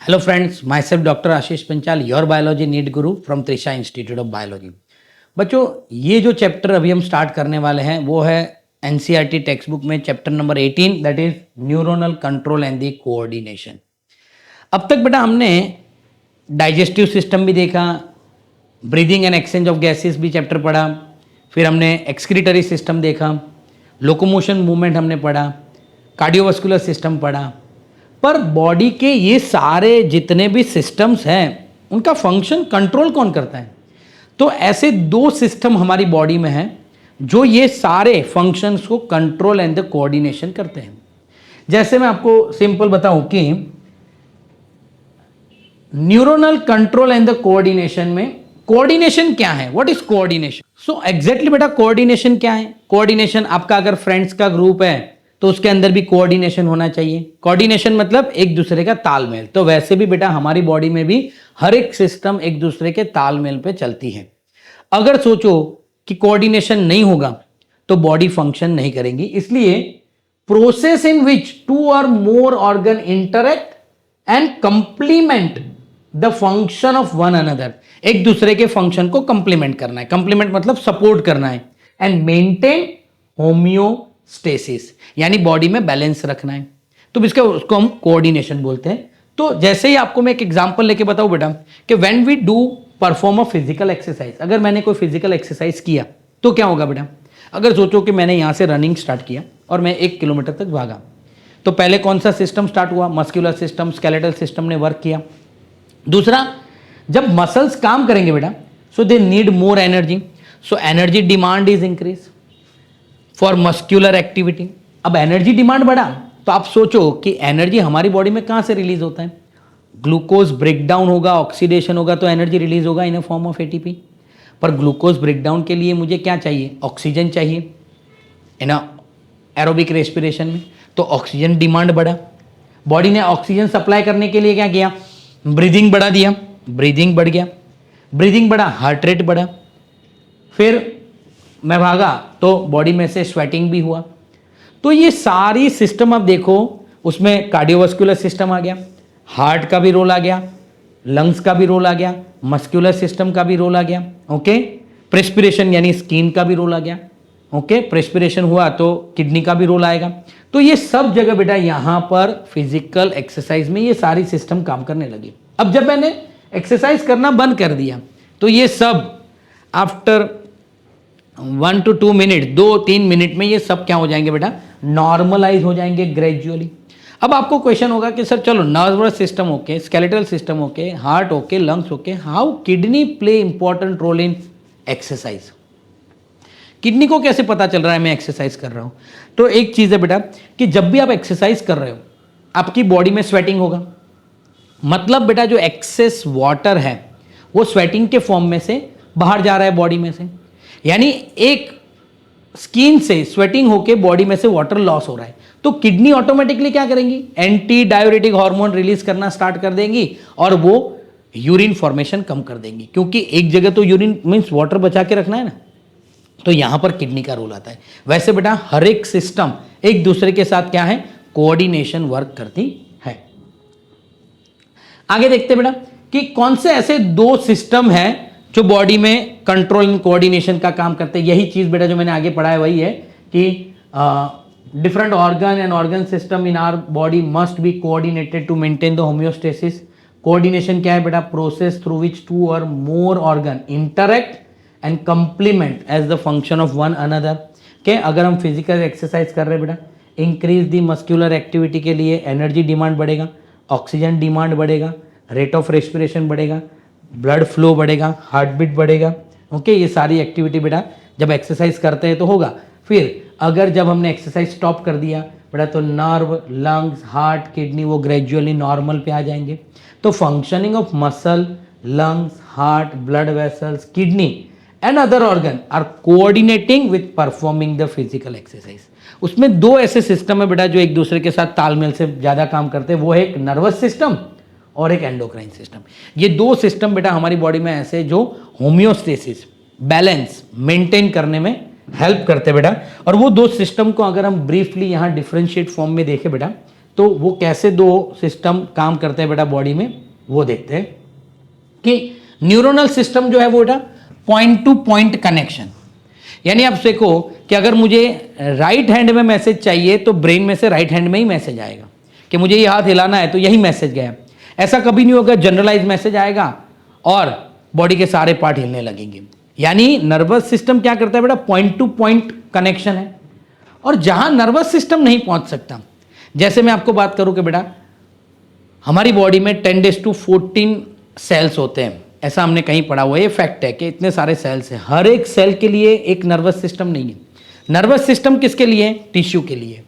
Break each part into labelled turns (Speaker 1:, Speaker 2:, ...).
Speaker 1: Hello friends, myself Dr. Ashish Panchal, your biology need guru from Trisha Institute of Biology. बच्चों ये जो chapter अभी हम start करने वाले हैं वो है एनसीईआरटी टेक्स्ट बुक में chapter number 18 that is neuronal control and the coordination. अब तक बेटा हमने डाइजेस्टिव सिस्टम भी देखा, breathing and exchange of gases भी चैप्टर पढ़ा, फिर हमने एक्सक्रीटरी सिस्टम देखा, लोकोमोशन मूवमेंट हमने पढ़ा, कार्डियोवास्कुलर सिस्टम पढ़ा। पर बॉडी के ये सारे जितने भी सिस्टम्स हैं उनका फंक्शन कंट्रोल कौन करता है? तो ऐसे दो सिस्टम हमारी बॉडी में हैं जो ये सारे फंक्शंस को कंट्रोल एंड द कोऑर्डिनेशन करते हैं। जैसे मैं आपको सिंपल बताऊं कि neuronal control and the coordination में कोऑर्डिनेशन क्या है, what is coordination? So exactly बेटा कोऑर्डिनेशन क्या है? कोऑर्डिनेशन आपका अगर फ्रेंड्स का ग्रुप है तो उसके अंदर भी कोऑर्डिनेशन होना चाहिए। कोऑर्डिनेशन मतलब एक दूसरे का तालमेल। तो वैसे भी बेटा हमारी बॉडी में भी हर एक सिस्टम एक दूसरे के तालमेल पे चलती है। अगर सोचो कि कोऑर्डिनेशन नहीं होगा तो बॉडी फंक्शन नहीं करेंगी। इसलिए process in which two or more organ interact and complement the function of one another, एक दूसरे के फंक्शन को कंप्लीमेंट करना है। कंप्लीमेंट मतलब सपोर्ट करना है। एंड मेंटेन होम्योस्टेसिस यानी बॉडी में बैलेंस रखना है। तो उसको हम कोऑर्डिनेशन बोलते हैं। तो जैसे ही आपको मैं एक एग्जांपल लेके बताऊं बेटा कि when we do perform a physical exercise, अगर मैंने कोई फिजिकल एक्सरसाइज किया तो क्या होगा बेटा? अगर सोचो कि मैंने यहां से रनिंग स्टार्ट किया और मैं 1 किलोमीटर तक भागा, तो पहले कौन सा सिस्टम स्टार्ट हुआ? मस्कुलर सिस्टम, स्केलेटल सिस्टम ने वर्क किया। दूसरा, जब मसल्स काम करेंगे बेटा so they need more energy, so energy demand is increase for muscular activity. अब एनर्जी डिमांड बढ़ा तो आप सोचो कि एनर्जी हमारी बॉडी में कहां से रिलीज होता है? ग्लूकोज ब्रेकडाउन होगा, ऑक्सीडेशन होगा तो एनर्जी रिलीज होगा इन अ फॉर्म ऑफ एटीपी। पर ग्लूकोज ब्रेकडाउन के लिए मुझे क्या चाहिए? ऑक्सीजन चाहिए इन एरोबिक रेस्पिरेशन में। तो ऑक्सीजन डिमांड बढ़ा, बॉडी ने ऑक्सीजन सप्लाई करने के लिए क्या किया? ब्रीदिंग बढ़ा दिया, ब्रीदिंग बढ़ गया, ब्रीदिंग बढ़ा, हार्ट रेट बढ़ा। फिर मैं भागा तो बॉडी में से स्वेटिंग भी हुआ। तो ये सारी सिस्टम आप देखो, उसमें कार्डियोवास्कुलर सिस्टम आ गया, हार्ट का भी रोल आ गया, लंग्स का भी रोल आ गया, मस्कुलर सिस्टम का भी रोल आ गया। ओके, प्रेस्पिरेशन यानी स्किन का भी रोल आ गया। ओके, प्रेस्पिरेशन हुआ तो किडनी का भी रोल आएगा। तो ये सब जगह बेटा यहाँ पर फिजिकल एक्सरसाइज में ये सारी सिस्टम काम करने लगी। अब जब मैंने एक्सरसाइज करना बंद कर दिया तो ये सब आफ्टर 1 to 2 मिनट, 2-3 मिनट में ये सब क्या हो जाएंगे बेटा? नॉर्मलाइज हो जाएंगे ग्रेजुअली। अब आपको क्वेश्चन होगा कि सर चलो nervous system okay, skeletal system okay, heart okay, lungs okay, how kidney play important role in exercise? Kidney को कैसे पता चल रहा है मैं एक्सरसाइज कर रहा हूं? तो एक चीज है बेटा कि जब भी आप एक्सरसाइज कर रहे हो आपकी बॉडी में स्वेटिंग होगा। मतलब बेटा जो एक्सेस वाटर है वो स्वेटिंग के फॉर्म में से बाहर जा रहा है बॉडी में से, यानी एक स्किन से स्वेटिंग होके बॉडी में से वाटर लॉस हो रहा है। तो किडनी ऑटोमेटिकली क्या करेंगी? एंटी डायूरेटिक हार्मोन रिलीज करना स्टार्ट कर देंगी और वो यूरिन फॉर्मेशन कम कर देंगी, क्योंकि एक जगह तो यूरिन मींस वाटर बचा के रखना है ना। तो यहां पर किडनी का रोल आता है। वैसे बेटा हर एक सिस्टम एक दूसरे के साथ क्या है? कोऑर्डिनेशन वर्क करती है। आगे देखते बेटा कि कौन से ऐसे दो सिस्टम हैं जो बॉडी में कंट्रोल एंड कोऑर्डिनेशन का काम करते हैं। यही चीज बेटा जो मैंने आगे पढ़ा है वही है कि different organ and organ system in our body must be coordinated to maintain the homeostasis. Coordination क्या है बेटा? Process through which two or more organ interact and complement as the function of one another. के अगर हम physical exercise कर रहे हैं बेटा, इंक्रीज द मस्कुलर एक्टिविटी के लिए एनर्जी डिमांड बढ़ेगा, ऑक्सीजन डिमांड बढ़ेगा, रेट ऑफ रेस्पिरेशन बढ़ेगा, ब्लड फ्लो बढ़ेगा, हार्ट बीट बढ़ेगा। ओके, ये सारी एक्टिविटी बेटा जब एक्सरसाइज करते हैं तो होगा। फिर अगर जब हमने एक्सरसाइज स्टॉप कर दिया बेटा तो नर्व, लंग्स, हार्ट, किडनी वो ग्रेजुअली नॉर्मल पे आ जाएंगे। तो functioning of muscle, lungs, heart, blood vessels, kidney and other organ are coordinating with performing the physical exercise. उसमें दो ऐसे सिस्टम है बेटा जो एक दूसरे के साथ तालमेल से ज़्यादा काम करते हैं, वो है एक नर्वस सिस्टम और एक एंडोक्राइन सिस्टम। ये दो सिस्टम बेटा हमारी बॉडी में ऐसे जो होम्योस्टेसिस, बैलेंस मेंटेन करने में हेल्प करते बेटा। और वो दो सिस्टम को अगर हम ब्रीफली यहाँ डिफरेंशिएट फॉर्म में देखें बेटा तो वो कैसे दो सिस्टम काम करते हैं बेटा बॉडी में, वो देखते हैं कि न्यूरोनल सिस्टम जो है वो बेटा पॉइंट टू पॉइंट कनेक्शन, यानी आप देखो कि अगर मुझे राइट हैंड में मैसेज चाहिए तो ब्रेन में से राइट हैंड में ही मैसेज आएगा कि मुझे ये हाथ हिलाना है तो यही मैसेज गया। ऐसा कभी नहीं होगा जनरलाइज मैसेज आएगा और बॉडी के सारे पार्ट हिलने लगेंगे। यानी नर्वस सिस्टम क्या करता है बेटा, पॉइंट टू पॉइंट कनेक्शन है। और जहां नर्वस सिस्टम नहीं पहुंच सकता, जैसे मैं आपको बात करूं कि बेटा हमारी बॉडी में 10⁻14 सेल्स होते हैं, ऐसा हमने कहीं पढ़ा हुआ है, ये फैक्ट है कि इतने सारे सेल्स हैं। हर एक सेल के लिए एक नर्वस सिस्टम नहीं है। नर्वस सिस्टम किसके लिए? टिश्यू के लिए।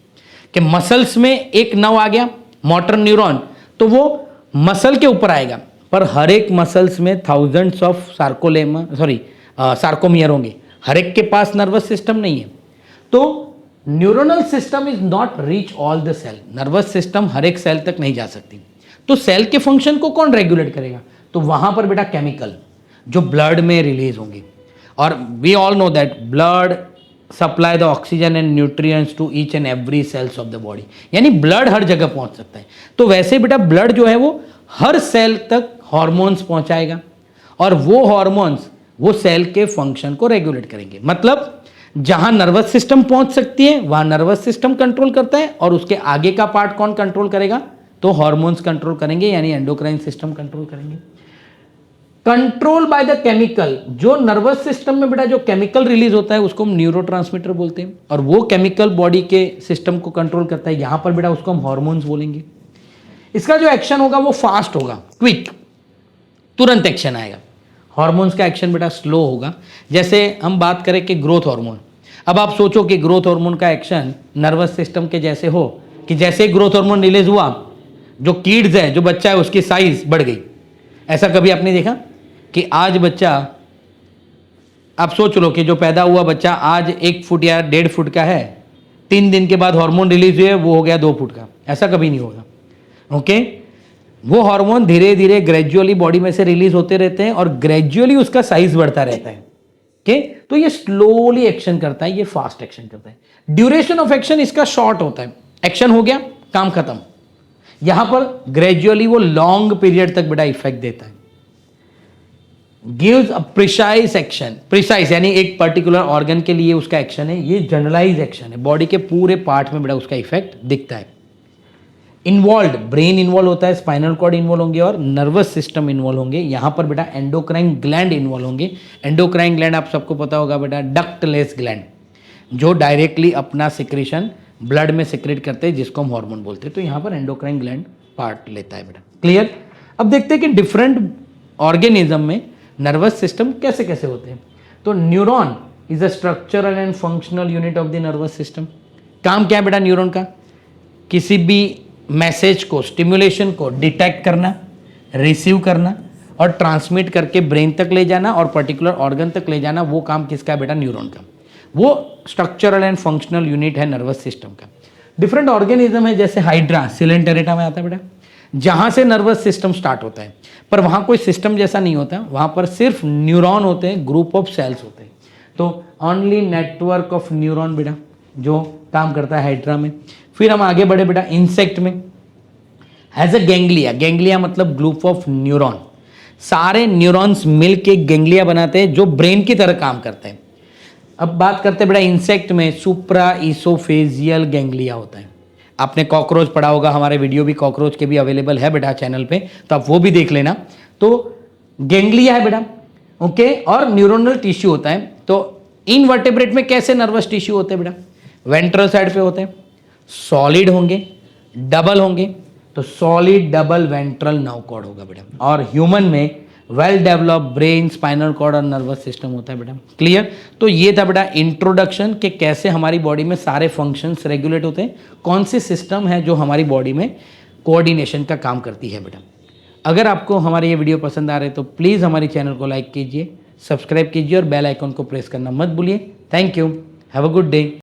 Speaker 1: कि मसल्स में एक नर्व आ गया मोटर न्यूरॉन, तो वो मसल के ऊपर आएगा, पर हर एक मसल्स में थाउजेंड्स ऑफ सार्कोमियर होंगे, हर एक के पास नर्वस सिस्टम नहीं है। तो neuronal system is not reach all the cell, nervous system हर एक सेल तक नहीं जा सकती। तो सेल के फंक्शन को कौन रेगुलेट करेगा? तो वहां पर बेटा केमिकल जो ब्लड में रिलीज होंगे, और we all know that blood supply the oxygen and nutrients to each and every cells of the body, यानी ब्लड हर जगह पहुंच सकता है। तो वैसे बेटा ब्लड जो है वो हर सेल तक हार्मोन्स पहुंचाएगा, और वो हार्मोन्स वो सेल के फंक्शन को रेगुलेट करेंगे। मतलब जहां नर्वस सिस्टम पहुंच सकती है वहां नर्वस सिस्टम कंट्रोल करता है, और उसके आगे का पार्ट कौन कंट्रोल करेगा? तो हार्मोन्स कंट्रोल करेंगे, यानी एंडोक्राइन सिस्टम कंट्रोल करेंगे। कंट्रोल बाय द केमिकल, जो नर्वस सिस्टम में बेटा जो केमिकल रिलीज होता है उसको हम न्यूरोट्रांसमीटर बोलते हैं, और वो केमिकल बॉडी के सिस्टम को कंट्रोल करता है, यहां पर बेटा उसको हम हार्मोन्स बोलेंगे। इसका जो एक्शन होगा वो फास्ट होगा, क्विक, तुरंत एक्शन आएगा। हार्मोन्स का एक्शन बेटा स्लो होगा। जैसे हम बात करें कि ग्रोथ हार्मोन, अब आप सोचो कि ग्रोथ हार्मोन का एक्शन नर्वस सिस्टम के जैसे हो कि जैसे ग्रोथ हार्मोन रिलीज हुआ, जो किड्स है, जो बच्चा है, उसकी साइज बढ़ गई। ऐसा कभी आपने देखा कि आज बच्चा, आप सोच लो कि जो पैदा हुआ बच्चा आज 1 फुट या 1.5 फुट का है, 3 दिन के बाद हार्मोन रिलीज हुए वो हो गया 2 फुट का? ऐसा कभी नहीं होगा। ओके, वो हार्मोन धीरे धीरे ग्रेजुअली बॉडी में से रिलीज होते रहते हैं और ग्रेजुअली उसका साइज बढ़ता रहता है। ओके, तो ये स्लोली एक्शन करता है, ये फास्ट एक्शन करता है। ड्यूरेशन ऑफ एक्शन इसका शॉर्ट होता है, एक्शन हो गया काम खत्म। यहां पर ग्रेजुअली वो लॉन्ग पीरियड तक बेटा इफेक्ट देता है। Gives a precise action, precise यानी एक पर्टिकुलर ऑर्गन के लिए उसका एक्शन है, ये जनरलाइज एक्शन है, बॉडी के पूरे पार्ट में बेटा उसका इफेक्ट दिखता है। इन्वॉल्व, ब्रेन इन्वॉल्व होता है, स्पाइनल कॉर्ड इन्वॉल्व होंगे और नर्वस सिस्टम इन्वॉल्व होंगे। यहां पर बेटा एंडोक्राइन ग्लैंड इन्वॉल्व होंगे। एंडोक्राइन ग्लैंड आप सबको पता होगा बेटा, डक्टलेस ग्लैंड, जो डायरेक्टली अपना सिक्रेशन ब्लड में सिक्रेट करते हैं, जिसको हम हार्मोन बोलते हैं। तो यहां पर एंडोक्राइन ग्लैंड पार्ट लेता है बेटा। क्लियर? अब देखते हैं कि डिफरेंट ऑर्गेनिज्म में नर्वस सिस्टम कैसे कैसे होते हैं। तो neuron is a structural and functional unit of the nervous system. काम क्या है बेटा न्यूरॉन का? किसी भी मैसेज को, स्टिमुलेशन को डिटेक्ट करना, रिसीव करना और ट्रांसमिट करके ब्रेन तक ले जाना और पर्टिकुलर ऑर्गन तक ले जाना, वो काम किसका है बेटा? न्यूरॉन का। वो स्ट्रक्चरल एंड फंक्शनल यूनिट है नर्वस सिस्टम का। डिफरेंट ऑर्गेनिज्म है, जैसे हाइड्रा, सिलेंटेरेटा में आता है बेटा, जहां से नर्वस सिस्टम स्टार्ट होता है, पर वहां कोई सिस्टम जैसा नहीं होता, वहां पर सिर्फ न्यूरॉन होते हैं, ग्रुप ऑफ सेल्स होते हैं। तो ओनली नेटवर्क ऑफ न्यूरॉन बेटा जो काम करता है हाइड्रा में। फिर हम आगे बढ़े बेटा इंसेक्ट में, हैज अ गैंग्लिया, गैंग्लिया मतलब ग्रुप ऑफ न्यूरॉन, सारे न्यूरॉन्स मिलके गैंग्लिया बनाते हैं जो ब्रेन की तरह काम करते हैं। अब बात करते हैं बेटा इंसेक्ट में, सुप्रा ईसोफेजियल गैंग्लिया होता है। आपने कॉकरोच पढ़ा होगा, हमारे वीडियो भी कॉकरोच के भी अवेलेबल है बेटा चैनल पे, तो आप वो भी देख लेना। तो गैंग्लिया है बेटा, ओके, और न्यूरोनल टिश्यू होता है। तो इनवर्टेब्रेट में कैसे नर्वस टिश्यू होते हैं बेटा? वेंट्रल साइड पे होते हैं, सॉलिड होंगे, डबल होंगे, तो solid double ventral nerve cord होगा बेटा। और ह्यूमन में well develop brain, spinal cord और नर्वस सिस्टम होता है बेटा। क्लियर? तो ये था बेटा इंट्रोडक्शन कि कैसे हमारी बॉडी में सारे फंक्शंस रेगुलेट होते हैं, कौन सी सिस्टम है जो हमारी बॉडी में कोऑर्डिनेशन का काम करती है बेटा। अगर आपको हमारे ये वीडियो पसंद आ रहे तो प्लीज़ हमारे चैनल को लाइक कीजिए, सब्सक्राइब कीजिए और बेल आइकन को प्रेस करना मत भूलिए। Thank you, have a good day.